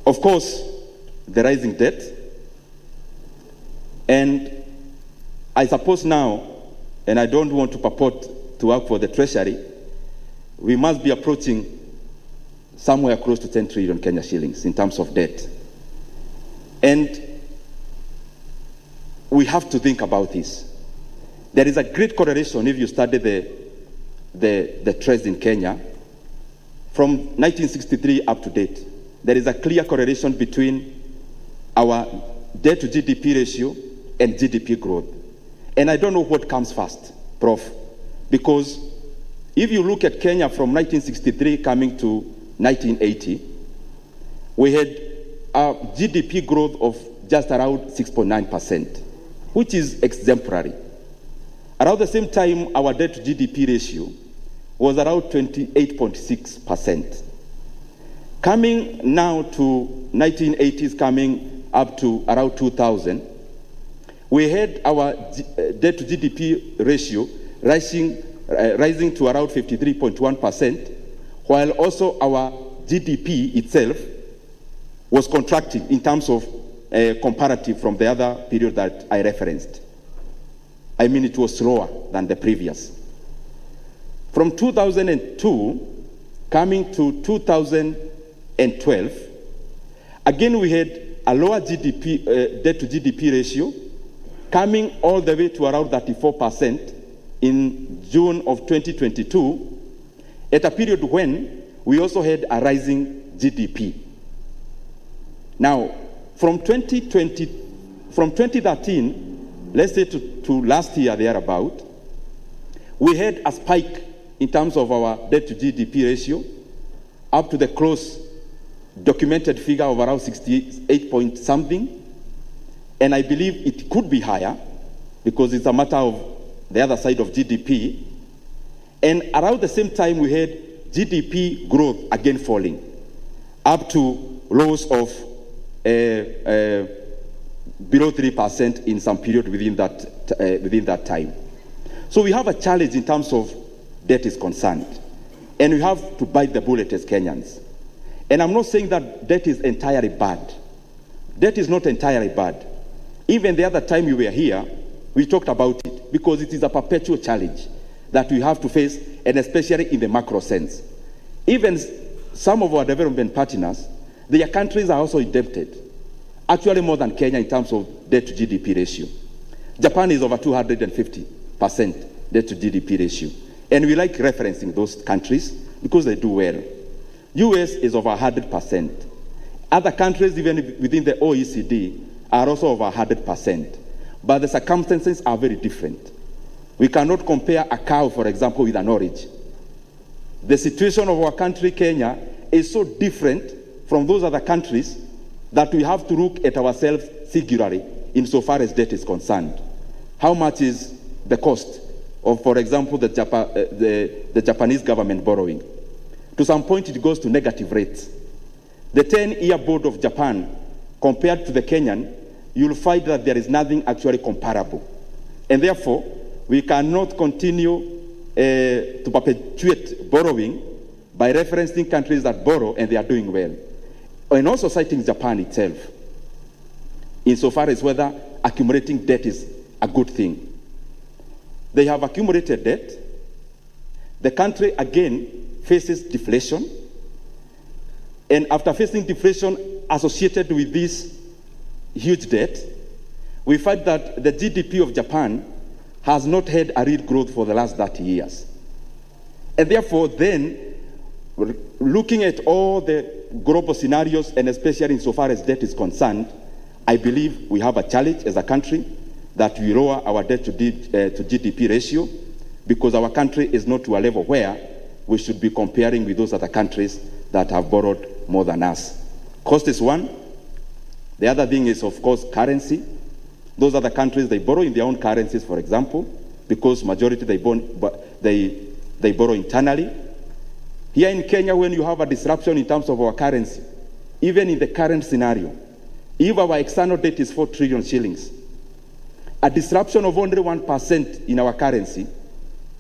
Of course, the rising debt. And I suppose now, and I don't want to purport to work for the Treasury, we must be approaching somewhere close to 10 trillion Kenya shillings in terms of debt. And we have to think about this. There is a great correlation if you study the trends in Kenya from 1963 up to date. There is a clear correlation between our debt to GDP ratio and GDP growth. And I don't know what comes first, Prof, because if you look at Kenya from 1963 coming to 1980, we had a GDP growth of just around 6.9%, which is exemplary. Around the same time, our debt to GDP ratio was around 28.6%. Coming now to 1980s, coming up to around 2000, we had our debt to GDP ratio rising to around 53.1%, while also our GDP itself was contracting in terms of comparative from the other period that I referenced. I mean, it was slower than the previous. From 2002, coming to 2012, again we had a lower GDP, debt to GDP ratio, coming all the way to around 34% in June of 2022, at a period when we also had a rising GDP. Now, from 2013, let's say to last year thereabout, we had a spike in terms of our debt to GDP ratio up to the close documented figure of around 68 point something. And I believe it could be higher because it's a matter of the other side of GDP. And around the same time, we had GDP growth again falling up to lows of below 3% in some period within that time. So we have a challenge in terms of debt is concerned. And we have to bite the bullet as Kenyans. And I'm not saying that debt is entirely bad. Debt is not entirely bad. Even the other time you were here, we talked about it because it is a perpetual challenge that we have to face, and especially in the macro sense. Even some of our development partners, their countries are also indebted, actually more than Kenya in terms of debt to GDP ratio. Japan is over 250% debt to GDP ratio. And we like referencing those countries because they do well. US is over 100%. Other countries, even within the OECD, are also over 100%. But the circumstances are very different. We cannot compare a cow, for example, with an orange. The situation of our country, Kenya, is so different from those other countries that we have to look at ourselves singularly insofar as debt is concerned. How much is the cost of, for example, the Japanese government borrowing? To some point, it goes to negative rates. The 10-year board of Japan, compared to the Kenyan, you'll find that there is nothing actually comparable. And therefore, we cannot continue to perpetuate borrowing by referencing countries that borrow and they are doing well. And also citing Japan itself, insofar as whether accumulating debt is a good thing. They have accumulated debt. The country, again, faces deflation. And after facing deflation associated with this huge debt, we find that the GDP of Japan has not had a real growth for the last 30 years. And therefore, then, looking at all the global scenarios, and especially insofar as debt is concerned, I believe we have a challenge as a country that we lower our debt to GDP ratio, because our country is not to a level where we should be comparing with those other countries that have borrowed more than us. Cost is one. The other thing is, of course, currency. Those other countries, they borrow in their own currencies, for example, because majority they borrow internally. Here in Kenya, when you have a disruption in terms of our currency, even in the current scenario, if our external debt is 4 trillion shillings, a disruption of only 1% in our currency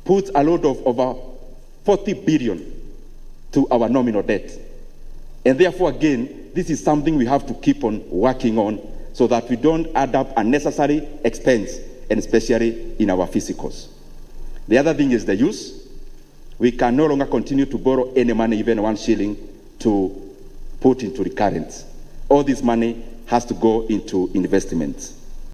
puts a load of over 40 billion to our nominal debt. And therefore, again, this is something we have to keep on working on so that we don't add up unnecessary expense, and especially in our physicals. The other thing is the use. We can no longer continue to borrow any money, even 1 shilling, to put into recurrence. All this money has to go into investments.